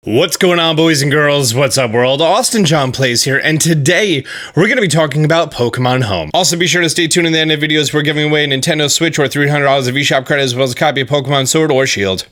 What's going on, boys and girls? What's up, world? Austin John Plays here, and today we're going to be talking about Pokemon Home. Also, be sure to stay tuned in the end of the videos. We're giving away a Nintendo Switch or $300 of eShop credit, as well as a copy of Pokemon Sword or Shield.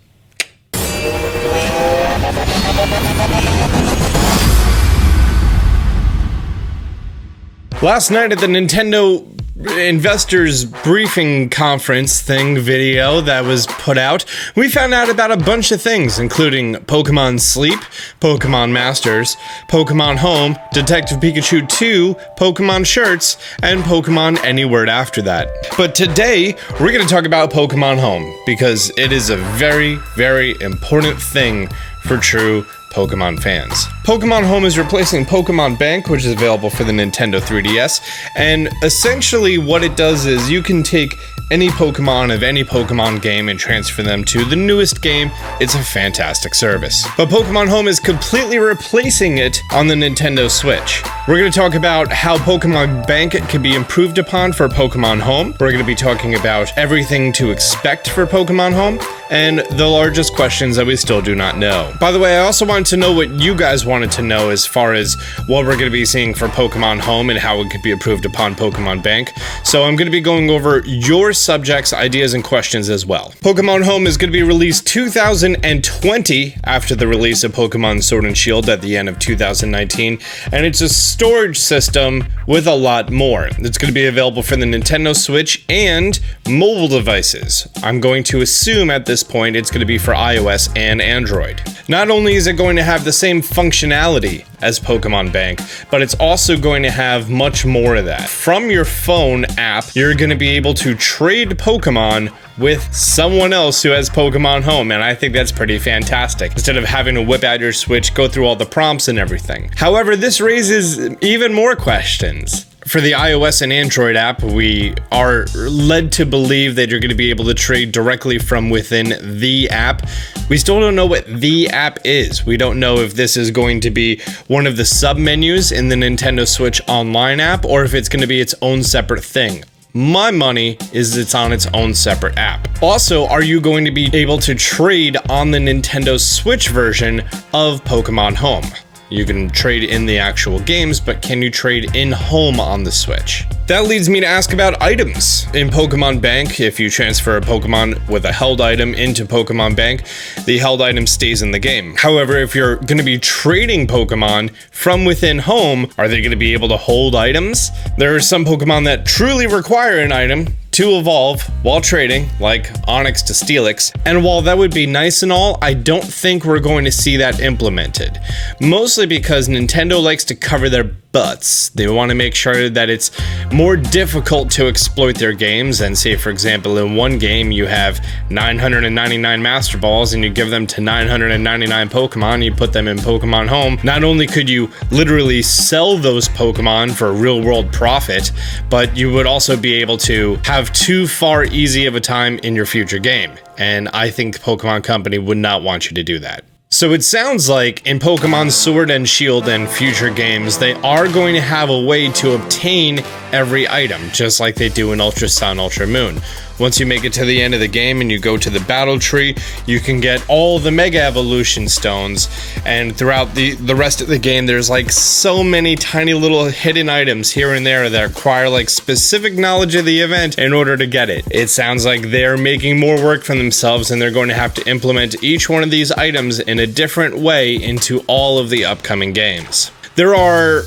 Last night at the Nintendo investors briefing conference video that was put out, we found out about a bunch of things, including Pokemon Sleep, Pokemon Masters, Pokemon Home, Detective Pikachu 2, Pokemon Shirts, and Pokemon Any Word After That. But today, we're going to talk about Pokemon Home, because it is a very, very important thing for true Pokemon fans. Pokemon Home is replacing Pokemon Bank, which is available for the Nintendo 3DS, and essentially what it does is you can take any Pokemon of any Pokemon game and transfer them to the newest game. It's a fantastic service. But Pokemon Home is completely replacing it on the Nintendo Switch. We're going to talk about how Pokemon Bank can be improved upon for Pokemon Home. We're going to be talking about everything to expect for Pokemon Home, and the largest questions that we still do not know. By the way, I also wanted to know what you guys wanted to know as far as what we're going to be seeing for Pokemon Home and how it could be improved upon Pokemon Bank. So I'm going to be going over your subjects, ideas, and questions as well. Pokemon Home is going to be released 2020 after the release of Pokemon Sword and Shield at the end of 2019, and it's a storage system with a lot more. It's going to be available for the Nintendo Switch and mobile devices. I'm going to assume at this point it's going to be for iOS and Android. Not only is it going to have the same functionality as Pokemon Bank, but it's also going to have much more of that. From your phone app, you're going to be able to trade Pokemon with someone else who has Pokemon Home, and I think that's pretty fantastic, instead of having to whip out your Switch, go through all the prompts and everything. However, this raises even more questions. For the iOS and Android app, we are led to believe that you're going to be able to trade directly from within the app. We still don't know what the app is. We don't know if this is going to be one of the sub-menus in the Nintendo Switch Online app, or if it's going to be its own separate thing. My money is it's on its own separate app. Also, are you going to be able to trade on the Nintendo Switch version of Pokemon Home? You can trade in the actual games, but can you trade in Home on the Switch? That leads me to ask about items. In Pokemon Bank, if you transfer a Pokemon with a held item into Pokemon Bank, the held item stays in the game. However, if you're going to be trading Pokemon from within Home, are they going to be able to hold items? There are some Pokemon that truly require an item to evolve while trading, like Onix to Steelix, and while that would be nice and all, I don't think we're going to see that implemented. Mostly because Nintendo likes to cover their butts. They want to make sure that it's more difficult to exploit their games, and say, for example, in one game you have 999 Master Balls and you give them to 999 Pokemon, you put them in Pokemon Home. Not only could you literally sell those Pokemon for real world profit, but you would also be able to have too far easy of a time in your future game. And I think Pokemon Company would not want you to do that. So it sounds like in Pokemon Sword and Shield and future games, they are going to have a way to obtain every item, just like they do in Ultra Sun, Ultra Moon. Once you make it to the end of the game and you go to the battle tree, you can get all the Mega Evolution Stones, and throughout the rest of the game, there's like so many tiny little hidden items here and there that require like specific knowledge of the event in order to get it. It sounds like they're making more work for themselves, and they're going to have to implement each one of these items in a different way into all of the upcoming games. There are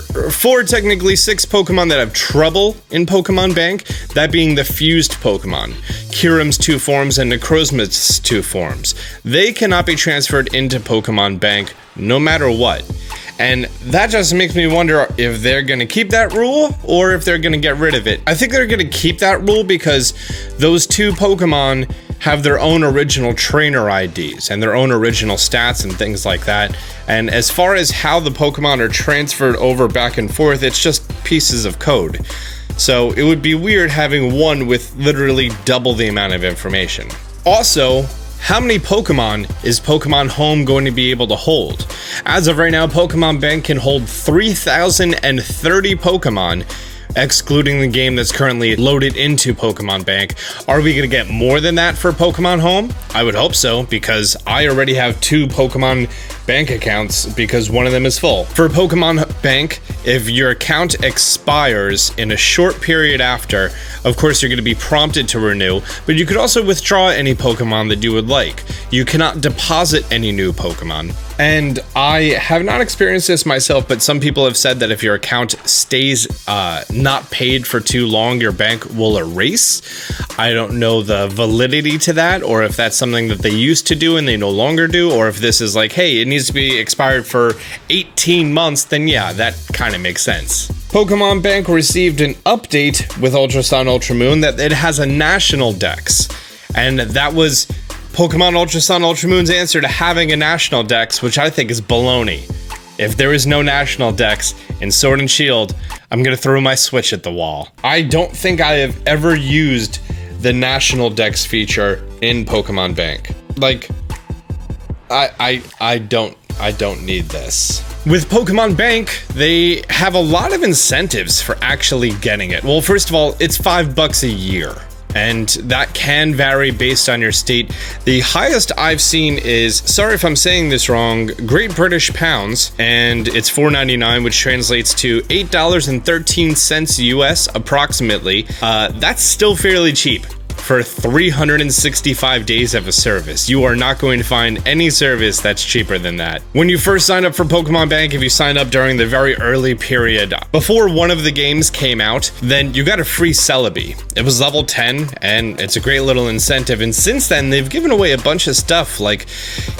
technically 6 Pokemon that have trouble in Pokemon Bank, that being the fused Pokemon, Kyurem's 2 forms and Necrozma's 2 forms. They cannot be transferred into Pokemon Bank no matter what. And that just makes me wonder if they're going to keep that rule or if they're going to get rid of it. I think they're going to keep that rule because those 2 Pokemon have their own original trainer IDs and their own original stats and things like that. And as far as how the Pokemon are transferred over back and forth, it's just pieces of code. So it would be weird having one with literally double the amount of information. Also, how many Pokemon is Pokemon Home going to be able to hold? As of right now, Pokemon Bank can hold 3,030 Pokemon, excluding the game that's currently loaded into Pokemon Bank. Are we going to get more than that for Pokemon Home? I would hope so, because I already have 2 Pokemon bank accounts because one of them is full. For Pokemon Bank, if your account expires in a short period after, of course you're going to be prompted to renew, but you could also withdraw any Pokemon that you would like. You cannot deposit any new Pokemon. And I have not experienced this myself, but some people have said that if your account stays not paid for too long, your bank will erase. I don't know the validity to that, or if that's something that they used to do and they no longer do, or if this is like, hey, it needs to be expired for 18 months, then yeah, that kind of makes sense. Pokemon Bank received an update with Ultra Sun, Ultra Moon that it has a national dex, and that was Pokemon Ultra Sun, Ultra Moon's answer to having a national dex, which I think is baloney. If there is no national dex in Sword and Shield, I'm gonna throw my Switch at the wall. I don't think I have ever used the national dex feature in Pokemon Bank. Like, I don't need this. With Pokemon Bank, they have a lot of incentives for actually getting it. Well, first of all, it's $5 a year, and that can vary based on your state. The highest I've seen is, sorry if I'm saying this wrong, Great British Pounds, and it's $4.99, which translates to $8.13 US approximately. That's still fairly cheap for 365 days of a service. You are not going to find any service that's cheaper than that. When you first sign up for Pokemon Bank, if you sign up during the very early period, before one of the games came out, then you got a free Celebi. It was level 10, and it's a great little incentive, and since then, they've given away a bunch of stuff, like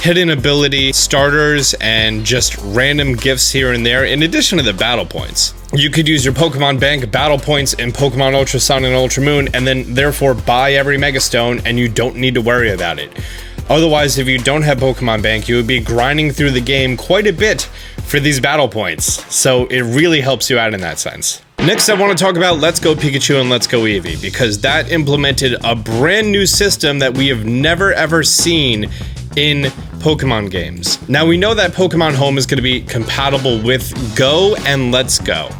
hidden ability, starters, and just random gifts here and there, in addition to the battle points. You could use your Pokemon Bank battle points in Pokemon Ultra Sun and Ultra Moon, and then therefore buy every Mega Stone, and you don't need to worry about it. Otherwise, if you don't have Pokemon Bank, you would be grinding through the game quite a bit for these battle points, so it really helps you out in that sense. Next, I want to talk about Let's Go Pikachu and Let's Go Eevee, because that implemented a brand new system that we have never ever seen in Pokemon games. Now, we know that Pokemon Home is going to be compatible with Go and Let's Go,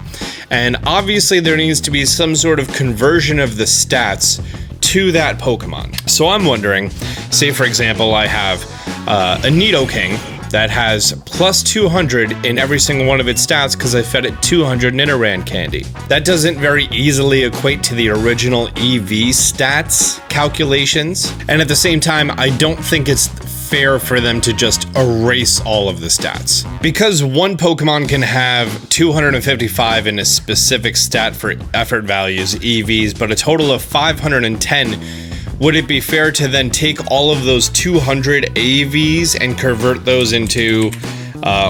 and obviously there needs to be some sort of conversion of the stats to that Pokemon. So I'm wondering, say for example I have a Nidoking that has plus 200 in every single one of its stats because I fed it 200 Nidoran candy. That doesn't very easily equate to the original Eevee stats calculations, and at the same time I don't think it's fair for them to just erase all of the stats. Because one Pokemon can have 255 in a specific stat for effort values, EVs, but a total of 510, would it be fair to then take all of those 200 AVs and convert those into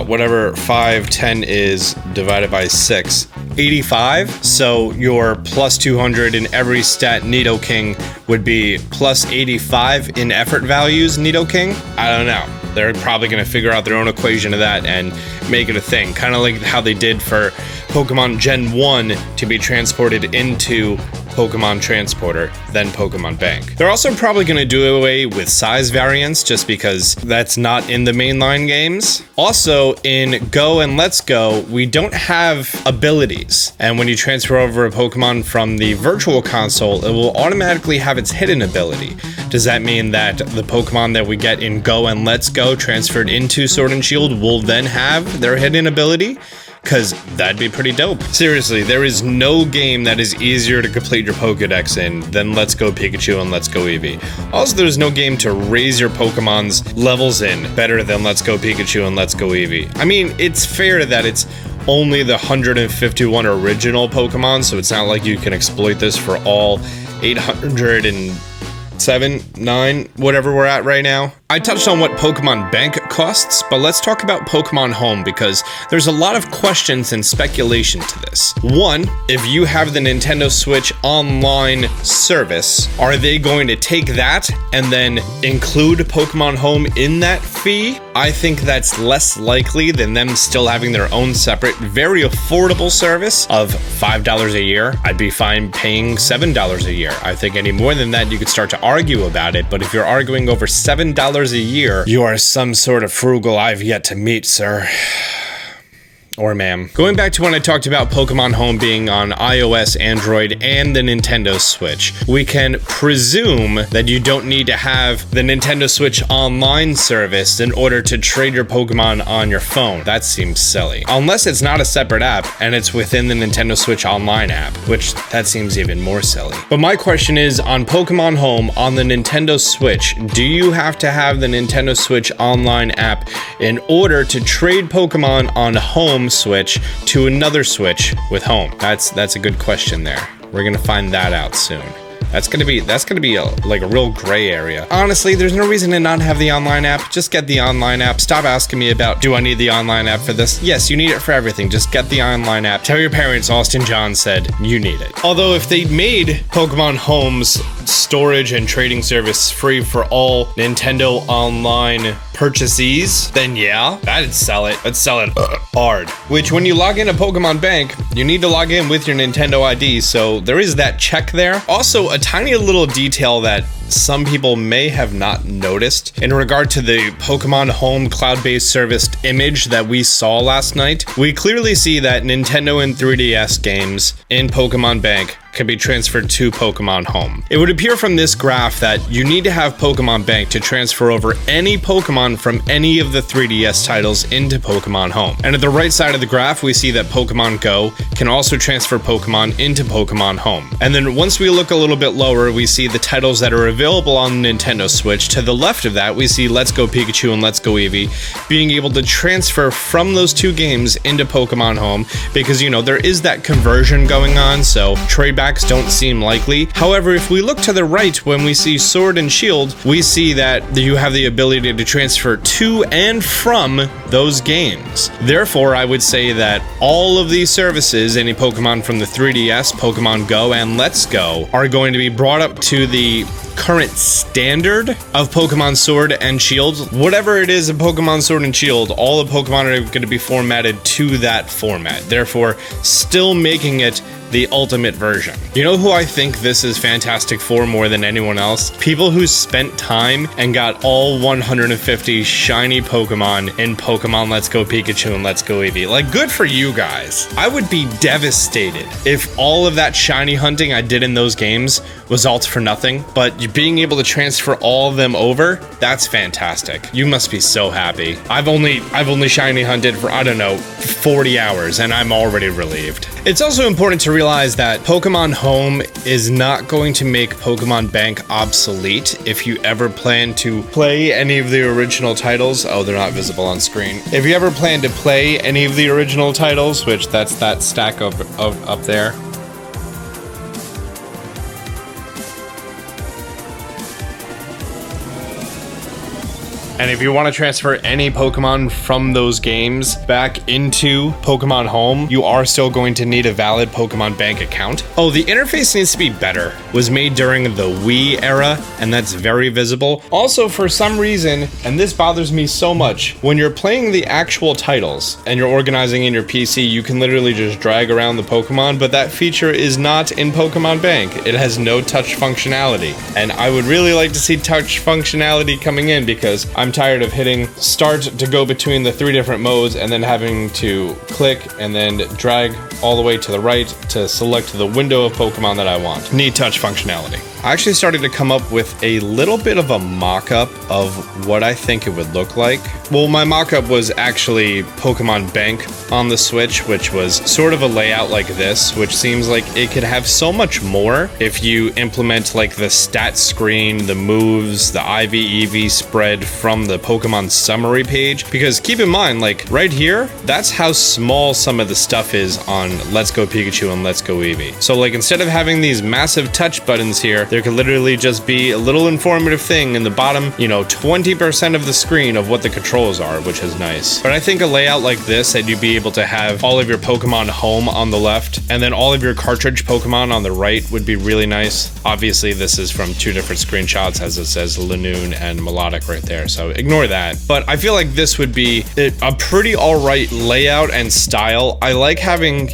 whatever 510 is divided by 6? 85? So your plus 200 in every stat Nidoking would be plus 85 in effort values Nidoking? I don't know. They're probably going to figure out their own equation of that and make it a thing. Kind of like how they did for Pokemon Gen 1 to be transported into Pokemon Transporter, then Pokemon Bank. They're also probably going to do away with size variants just because that's not in the mainline games. Also, in Go and Let's Go, we don't have abilities. And when you transfer over a Pokemon from the Virtual Console, it will automatically have its hidden ability. Does that mean that the Pokemon that we get in Go and Let's Go transferred into Sword and Shield will then have their hidden ability? Because that'd be pretty dope. Seriously, there is no game that is easier to complete your Pokedex in than Let's Go Pikachu and Let's Go Eevee. Also, there's no game to raise your Pokemon's levels in better than Let's Go Pikachu and Let's Go Eevee. I mean, it's fair that it's only the 151 original Pokemon, so it's not like you can exploit this for all 807, 9, whatever we're at right now. I touched on what Pokemon Bank costs, but let's talk about Pokemon Home because there's a lot of questions and speculation to this. One, if you have the Nintendo Switch Online service, are they going to take that and then include Pokemon Home in that fee? I think that's less likely than them still having their own separate, very affordable service of $5 a year. I'd be fine paying $7 a year. I think any more than that, you could start to argue about it, but if you're arguing over $7 a year, you are some sort of frugal I've yet to meet, sir. Or ma'am. Going back to when I talked about Pokemon Home being on iOS, Android, and the Nintendo Switch, we can presume that you don't need to have the Nintendo Switch online service in order to trade your Pokemon on your phone. That seems silly. Unless it's not a separate app and it's within the Nintendo Switch Online app, which that seems even more silly. But my question is, on Pokemon Home on the Nintendo Switch, do you have to have the Nintendo Switch Online app in order to trade Pokemon on Home Switch to another Switch with Home? That's a good question there. We're gonna find that out soon. That's gonna be like a real gray area. Honestly, there's no reason to not have the online app. Just get the online app. Stop asking me about, do I need the online app for this? Yes, you need it for everything. Just get the online app. Tell your parents Austin John said you need it. Although if they made Pokemon Home's storage and trading service free for all Nintendo Online purchasees, then yeah, that'd sell it. Let's sell it hard. Which, when you log into Pokemon Bank, you need to log in with your Nintendo ID, so there is that check there. Also, a tiny little detail that some people may have not noticed in regard to the Pokemon Home cloud-based serviced image that we saw last night. We clearly see that Nintendo and 3DS games in Pokemon Bank can be transferred to Pokemon Home. It would appear from this graph that you need to have Pokemon Bank to transfer over any Pokemon from any of the 3DS titles into Pokemon Home. And at the right side of the graph, we see that Pokemon Go can also transfer Pokemon into Pokemon Home. And then once we look a little bit lower, we see the titles that are available on the Nintendo Switch. To the left of that, we see Let's Go Pikachu and Let's Go Eevee being able to transfer from those two games into Pokemon Home, because, you know, there is that conversion going on, so trade backs don't seem likely. However, if we look to the right, when we see Sword and Shield, we see that you have the ability to transfer to and from those games. Therefore, I would say that all of these services, any Pokemon from the 3DS, Pokemon Go, and Let's Go, are going to be brought up to the current standard of Pokemon Sword and Shield. Whatever it is in Pokemon Sword and Shield, all the Pokemon are going to be formatted to that format, therefore still making it the ultimate version. You know who I think this is fantastic for more than anyone else? People who spent time and got all 150 shiny Pokemon in Pokemon Let's Go Pikachu and Let's Go Eevee. Like, good for you guys. I would be devastated if all of that shiny hunting I did in those games was all for nothing, but you being able to transfer all of them over, that's fantastic. You must be so happy. I've only shiny hunted for, I don't know, 40 hours, and I'm already relieved. It's also important to realize that Pokemon Home is not going to make Pokemon Bank obsolete if you ever plan to play any of the original titles. Oh, they're not visible on screen. If you ever plan to play any of the original titles, which that's that stack up there. And if you want to transfer any Pokemon from those games back into Pokemon Home, you are still going to need a valid Pokemon Bank account. Oh, the interface needs to be better. It was made during the Wii era, and that's very visible. Also, for some reason, and this bothers me so much, when you're playing the actual titles and you're organizing in your PC, you can literally just drag around the Pokemon, but that feature is not in Pokemon Bank. It has no touch functionality. And I would really like to see touch functionality coming in, because I'm tired of hitting start to go between the 3 different modes and then having to click and then drag all the way to the right to select the window of Pokemon that I want. Need touch functionality. I actually started to come up with a little bit of a mock-up of what I think it would look like. Well, my mock-up was actually Pokemon Bank on the Switch, which was sort of a layout like this, which seems like it could have so much more if you implement like the stat screen, the moves, the IV-EV spread from the Pokemon summary page. Because keep in mind, like right here, that's how small some of the stuff is on Let's Go Pikachu and Let's Go Eevee. So like instead of having these massive touch buttons here, there could literally just be a little informative thing in the bottom, 20% of the screen of what the controls are, which is nice. But I think a layout like this, that you'd be able to have all of your Pokemon Home on the left and then all of your cartridge Pokemon on the right, would be really nice. Obviously, this is from 2 different screenshots, as it says Lanoon and Melodic right there, so ignore that. But I feel like this would be a pretty alright layout and style. I like having,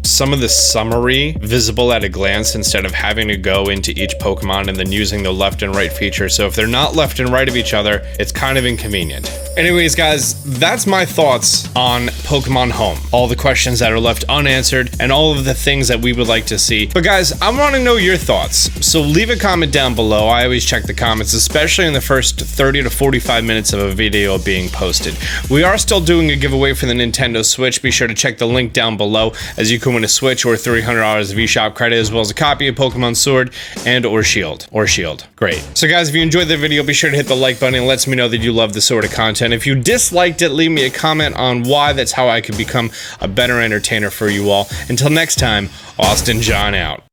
some of the summary visible at a glance instead of having to go into each Pokemon and then using the left and right feature. So if they're not left and right of each other, it's kind of inconvenient. Anyways, guys, that's my thoughts on Pokemon Home. All the questions that are left unanswered and all of the things that we would like to see. But guys, I want to know your thoughts. So leave a comment down below. I always check the comments, especially in the first 30 to 45 minutes of a video being posted. We are still doing a giveaway for the Nintendo Switch. Be sure to check the link down below, as you can win a Switch or $300 of eShop credit, as well as a copy of Pokemon Sword and or Shield. Great. So guys, if you enjoyed the video, be sure to hit the like button. It lets me know that you love this sort of content. If you disliked it, leave me a comment on why. That's how I could become a better entertainer for you all. Until next time, Austin John out.